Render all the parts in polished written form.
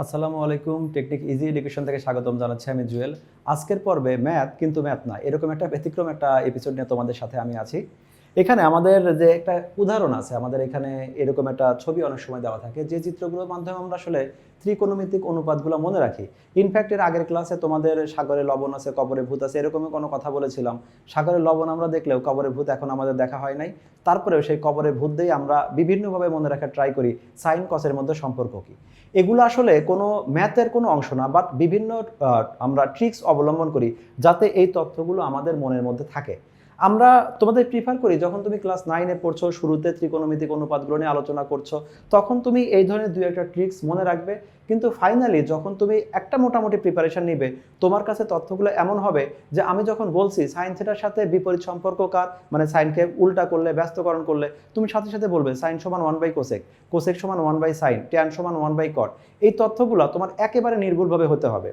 আসসালামু আলাইকুম। Technique easy education থেকে স্বাগতম জানাচ্ছি আমি জুয়েল। আজকের পর্বে ম্যাথ কিন্তু ম্যাথ না, এরকম একটা ব্যতিক্রম একটা এপিসোড নিয়ে তোমাদের সাথে আমি আছি। এখানে আমাদের যে একটা উদাহরণ আছে, আমাদের এখানে এরকম একটা ছবি অনেক সময় দেওয়া থাকে, যে চিত্রগুলোর মাধ্যমে আমরা আসলে ত্রিকোণমিতিক অনুপাতগুলো মনে রাখি। ইনফ্যাক্ট এর আগের ক্লাসে তোমাদের সাগরে লবণ আছে, কবরে ভূত আছে, এরকমই কোনো কথা বলেছিলাম। সাগরের লবণ আমরা দেখলেও কবরে ভূত এখন আমাদের দেখা হয় নাই। তারপরেও সেই কবরে ভূত দিয়ে আমরা বিভিন্নভাবে মনে রাখার ট্রাই করি সাইন কসের মধ্যে সম্পর্ক কি। এগুলো আসলে কোনো ম্যাথের কোনো অংশ না, বাট বিভিন্ন আমরা ট্রিক্স অবলম্বন করি যাতে এই তথ্যগুলো আমাদের মনের মধ্যে থাকে। আমরা তোমাদের প্রিফার করি যখন তুমি ক্লাস 9-এ পড়ছো, শুরুতে ত্রিকোণমিতিক অনুপাতগুলো নিয়ে আলোচনা করছো, তখন তুমি এই ধরনের দুই একটা ট্রিক্স মনে রাখবে। কিন্তু ফাইনালি যখন তুমি একটা মোটামুটি প্রিপারেশন নিবে, তোমার কাছে তথ্যগুলো এমন হবে যে আমি যখন বলছি সাইন থিটার সাথে বিপরীত সম্পর্ক কার, মানে সাইনকে উল্টা করলে, ব্যস্তকরণ করলে তুমি সাথে সাথে বলবে সাইন সমান 1/cos, কোসেক সমান 1/sin, ট্যান সমান 1/cot। এই তথ্যগুলো তোমার একেবারে নির্ভুলভাবে হতে হবে।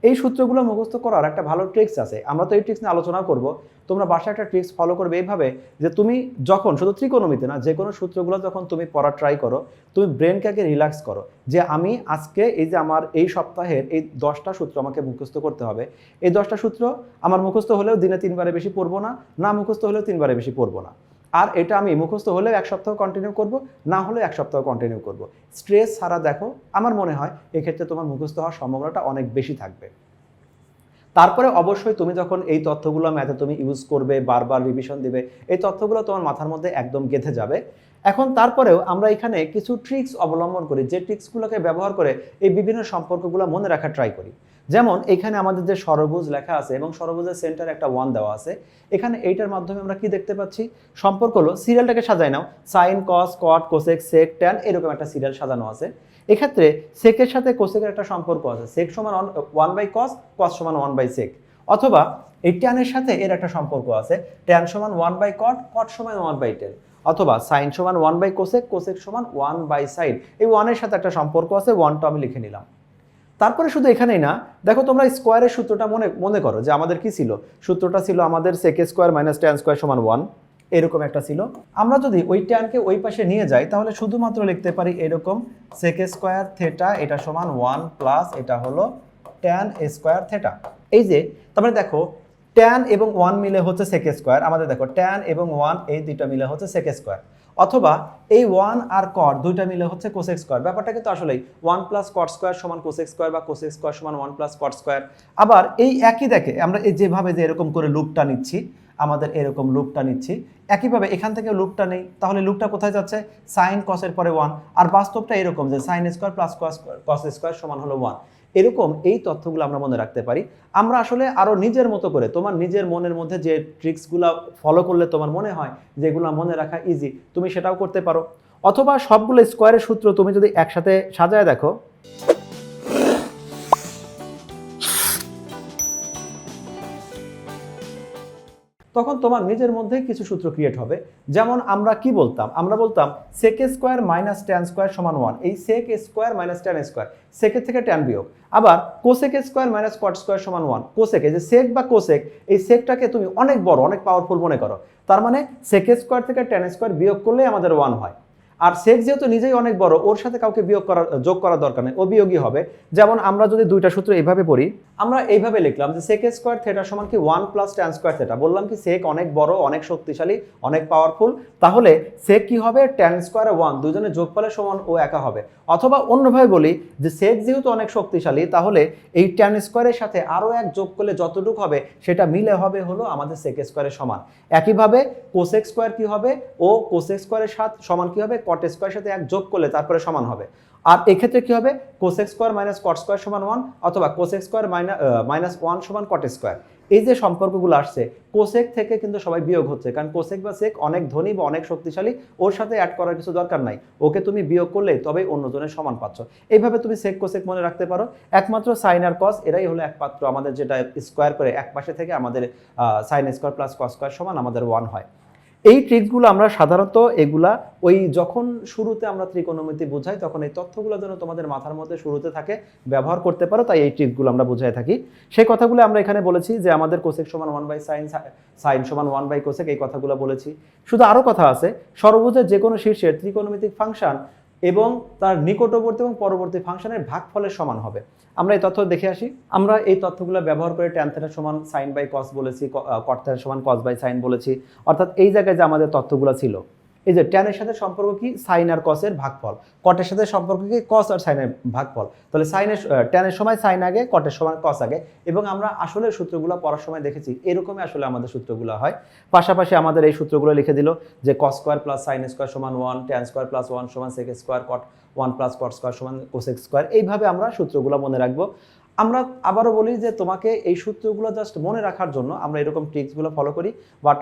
এই সূত্রগুলো মুখস্থ করার একটা ভালো ট্রিক্স আছে, আমরা তো এই ট্রিক্স নিয়ে আলোচনা করব। তোমরা বাসায় একটা ট্রিক্স ফলো করবে এইভাবে, যে তুমি যখন শুধু ত্রিকোণমিতি না, যে কোনো সূত্রগুলো যখন তুমি পড়ার ট্রাই করো, তুমি ব্রেনকে আগে রিল্যাক্স করো যে আমি আজকে এই যে আমার এই সপ্তাহের এই 10টা সূত্র আমাকে মুখস্থ করতে হবে। এই 10টা সূত্র আমার মুখস্থ হলেও দিনে 3বারে বেশি পড়বো না, না মুখস্থ হলেও 3বারে বেশি পড়বো না। আর এটা আমি মুখস্থ হলেও এক সপ্তাহ কন্টিনিউ করব, না হলে এক সপ্তাহ কন্টিনিউ করব। স্ট্রেস ছাড়া দেখো, আমার মনে হয় এক্ষেত্রে তোমার মুখস্থ হওয়ার সম্ভাবনাটা অনেক বেশি থাকবে। তারপরে অবশ্যই তুমি যখন এই তথ্যগুলো ম্যাথে তুমি ইউজ করবে, বারবার রিভিশন দিবে, এই তথ্যগুলো তোমার মাথার মধ্যে একদম গেঁথে যাবে। এখন তারপরেও আমরা এখানে কিছু ট্রিক্স অবলম্বন করি, যে ট্রিক্সগুলোকে ব্যবহার করে এই বিভিন্ন সম্পর্কগুলো মনে রাখার ট্রাই করি। যেমন এখানে আমাদের যে ষড়ভুজ লেখা আছে এবং ষড়ভুজের সেন্টারে একটা 1 দেওয়া আছে, এখানে এইটার মাধ্যমে আমরা কি দেখতে পাচ্ছি, সম্পর্ক হলো, সিরিয়ালটাকে সাজাই নাও, sin cos cot cosec sec tan, এরকম একটা সিরিয়াল সাজানো আছে। এক্ষেত্রে সেকের সাথে কোসেকের একটা সম্পর্ক আছে, সেক সমান 1/cos, কস সমান 1/sec। অথবা এই ট্যানের সাথে এর একটা সম্পর্ক আছে, ট্যান সমান 1/cot, কট সমান 1/tan। অথবা সাইন সমান 1/cosec, কোসেক সমান 1/sin। এই 1-এর সাথে একটা সম্পর্ক আছে, 1টা আমি লিখে নিলাম। তারপরে শুধু এখানেই না, দেখো তোমরা স্কোয়ারের সূত্রটা মনে মনে করো যে আমাদের কি ছিল, সূত্রটা ছিল আমাদের sec square minus tan square সমান 1, এরকম একটা ছিল। আমরা যদি ওই ট্যানকে ওই পাশে নিয়ে যাই, তাহলে শুধুমাত্র লিখতে পারি এরকম, sec স্কোয়ার থেটা এটা সমান 1 প্লাস এটা হলো ট্যান স্কোয়ার থেটা। এই যে তারপরে দেখো ট্যান এবং 1 মিলে হচ্ছে sec স্কোয়ার, আমাদের দেখো ট্যান এবং 1 এই দুইটা মিলে হচ্ছে sec স্কোয়ার। অথবা এই 1 আর কট দুইটা মিলে হচ্ছে কোসেক স্কোয়ার। ব্যাপারটা কিন্তু আসলেই 1 প্লাস কট স্কোয়ার সমান কোসেক স্কোয়ার, বা কোসেক স্কোয়ার সমান 1 প্লাস কট স্কোয়ার। আবার এই একই দেখে আমরা এই যেভাবে যে এরকম করে লুপটা নিচ্ছি, আমাদের এরকম লুপটা নিচ্ছি, একইভাবে এখান থেকে লুপটা নেই, তাহলে লুপটা কোথায় যাচ্ছে, সাইন কসের পরে 1। আর বাস্তবটা এরকম যে sine square plus cos square সমান হলো 1। এরকম এই তথ্যগুলো আমরা মনে রাখতে পারি। আমরা আসলে আরও নিজের মতো করে, তোমার নিজের মনের মধ্যে যে ট্রিক্সগুলো ফলো করলে তোমার মনে হয় যেগুলো মনে রাখা ইজি, তুমি সেটাও করতে পারো। অথবা সবগুলো স্কোয়ারের সূত্র তুমি যদি একসাথে সাজায় দেখো, তখন তোমার নিজের মধ্যে কিছু সূত্র ক্রিয়েট হবে। যেমন আমরা কি বলতাম, আমরা বলতাম sec square minus tan square সমান 1। এই sec square minus tan square, সেকের থেকে ট্যান বিয়োগ। আবার cosec square minus cot square সমান 1। কোসেক, এই যে সেক বা কোসেক, এই সেকটাকে তুমি অনেক বড়, অনেক পাওয়ারফুল মনে করো, তার মানে sec স্কোয়ার থেকে ট্যান স্কোয়ার বিয়োগ করলেই আমাদের 1 হয়। আর সেক যেহেতু নিজেই অনেক বড়, ওর সাথে কাউকে যোগ করার দরকার নেই, ও বিয়োগী হবে। যেমন আমরা যদি দুইটা সূত্র এইভাবে পড়ি, আমরা এইভাবে লিখলাম যে sec স্কোয়ার থেটা সমান কি 1 প্লাস ট্যান স্কোয়ার থেটা। বললাম কি সেক অনেক বড়, অনেক শক্তিশালী, অনেক পাওয়ারফুল, তাহলে সেক কি হবে, ট্যান স্কোয়ার 1, দুজনের যোগফলের সমান ও একা হবে। অথবা অন্যভাবে বলি যে সেক যেহেতু অনেক শক্তিশালী, তাহলে এই ট্যান স্কোয়ারের সাথে আরও এক যোগ করলে যতটুকু হবে সেটা মিলে হবে হলো আমাদের সেক স্কোয়ারের সমান। একইভাবে কোসেক স্কোয়ার কি হবে, ও কোসেক স্কোয়ারের সাথে সমান কি হবে, কট স্কোয়ারের সাথে এক যোগ করলে তারপরে সমান হবে। আর এক্ষেত্রে কি হবে, cosec square minus cot square সমান 1, অথবা কোসেক স্কোয়ার মাইনাস 1 সমান কট স্কোয়ার। এই যে সম্পর্কগুলো আসছে, কোসেক থেকে কিন্তু সবাই বিয়োগ হচ্ছে, কারণ কোসেক বা সেক অনেক ধনী বা অনেক শক্তিশালী, ওর সাথে অ্যাড করার কিছু দরকার নাই, ওকে তুমি বিয়োগ করলে তবেই অন্যজনের সমান পাচ্ছ। এইভাবে তুমি সেক কোসেক মনে রাখতে পারো। একমাত্র সাইন আর কস এরাই হলো একমাত্র আমাদের যেটা স্কোয়ার করে এক পাশে থেকে আমাদের sine square plus cos square সমান আমাদের 1 হয়। এই ট্রিক্সগুলো আমরা সাধারণত এগুলা ওই যখন শুরুতে আমরা ত্রিকোণমিতি বোঝাই, তখন এই তথ্যগুলো যেন তোমাদের মাথার মধ্যে শুরুতে থাকে, ব্যবহার করতে পারো, তাই এই ট্রিক্সগুলো আমরা বুঝাই থাকি। সেই কথাগুলো আমরা এখানে বলেছি যে আমাদের কোসেক সমান 1/sin, সাইন সমান 1/কোসেক, এই কথাগুলো বলেছি। শুধু আরও কথা আছে, ষড়ভুজের যে কোনো শীর্ষের ত্রিকোণমিতিক ফাংশন এবং তার নিকটবর্তী এবং পরবর্তী ফাংশনের ভাগফলের সমান হবে। আমরা এই তথ্য দেখে আসি। আমরা এই তথ্যগুলো ব্যবহার করে ট্যান থিটা সমান সাইন বাই কস বলেছি, কট থিটা সমান কস বাই সাইন বলেছি। অর্থাৎ এই জায়গায় যে আমাদের তথ্যগুলো ছিল, এই যে ট্যানের সাথে সম্পর্ক কি সাইন আর কসের ভাগফল, কটের সাথে সম্পর্ক কি কস আর সাইনের ভাগফল। তাহলে ট্যানের সময় সাইন আগে, কটের সময় কস আগে। এবং আমরা আসলে সূত্রগুলো পড়ার সময় দেখেছি এরকমই আসলে আমাদের সূত্রগুলো হয়। পাশাপাশি আমাদের এই সূত্রগুলো লিখে দিল যে cos square plus sine square সমান 1, ট্যান স্কোয়ার প্লাস 1 সমান সেক স্কোয়ার, কট 1 প্লাস কট স্কোয়ার সমান কোসেক স্কোয়ার। এইভাবে আমরা সূত্রগুলো মনে রাখবো। আমরা আবারও বলি যে তোমাকে এই সূত্রগুলো জাস্ট মনে রাখার জন্য আমরা এরকম ট্রিক্সগুলো ফলো করি। বাট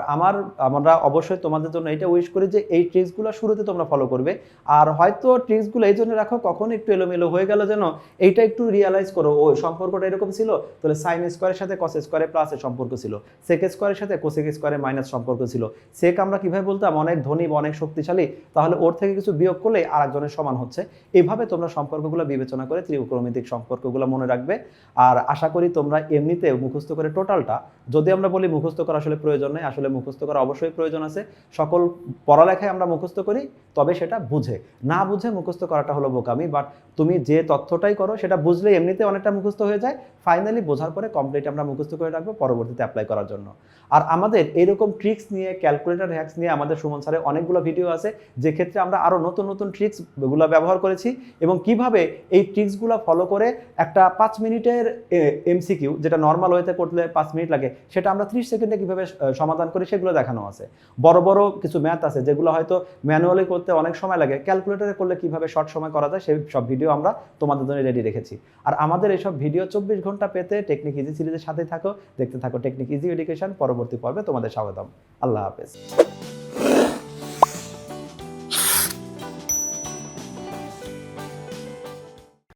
আমরা অবশ্যই তোমাদের জন্য এটা উইশ করি যে এই ট্রিক্সগুলো শুরুতে তোমরা ফলো করবে। আর হয়তো ট্রিক্সগুলো এই জন্য রাখো কখন একটু এলোমেলো হয়ে গেল যেন এইটা একটু রিয়ালাইজ করো, ওই সম্পর্কটা এরকম ছিল, তাহলে সাইন স্কোয়ারের সাথে কস স্কোয়ারে প্লাসের সম্পর্ক ছিল, সেক স্কোয়ারের সাথে কোসেক স্কোয়ারে মাইনাস সম্পর্ক ছিল। সেক আমরা কিভাবে বলতাম, অনেক ধনী বা অনেক শক্তিশালী, তাহলে ওর থেকে কিছু বিয়োগ করলে আর একজনের সমান হচ্ছে। এইভাবে তোমরা সম্পর্কগুলো বিবেচনা করে ত্রিকোণমিতিক সম্পর্কগুলো মনে রাখবে। আর আশা করি তোমরা এমনিতে মুখস্থ করে টোটালটা, যদি আমরা বলি মুখস্থ করা আসলে প্রয়োজন নেই, আসলে মুখস্থ করা অবশ্যই প্রয়োজন আছে। সকল পড়ালেখায় আমরা মুখস্থ করি, তবে সেটা বুঝে, না বুঝে মুখস্থ করাটা হলো বোকামি। বাট তুমি যে তথ্যটাই করো সেটা বুঝলে এমনিতে অনেকটা মুখস্থ হয়ে যায়, ফাইনালি বোঝার পরে কমপ্লিট আমরা মুখস্থ করে রাখবো পরবর্তীতে অ্যাপ্লাই করার জন্য। আর আমাদের এইরকম ট্রিক্স নিয়ে, ক্যালকুলেটর হ্যাক্স নিয়ে আমাদের সুমন স্যারের অনেকগুলো ভিডিও আছে, যে ক্ষেত্রে আমরা আরও নতুন নতুন ট্রিক্সগুলো ব্যবহার করেছি এবং কিভাবে এই ট্রিক্সগুলো ফলো করে একটা 5 মিনিটের এমসিকিউ, যেটা নর্মাল ওয়েতে করলে 5 মিনিট লাগে, সেটা আমরা 30 সেকেন্ডে কীভাবে সমাধান করি সেগুলো দেখানো আছে। বড় বড় কিছু ম্যাথ আছে যেগুলো হয়তো ম্যানুয়ালি করতে অনেক সময় লাগে, ক্যালকুলেটরে করলে কিভাবে শর্ট সময় করা যায় সেই সব ভিডিও আমরা তোমাদের জন্য রেডি রেখেছি। আর আমাদের এইসব ভিডিও 24 ঘন্টা পেতে টেকনিক ইজি সিরিজের সাথেই থাকো, দেখতে থাকো টেকনিক ইজি এডুকেশন। পরবর্তী পর্বে তোমাদের স্বাগতম। আল্লাহ হাফেজ।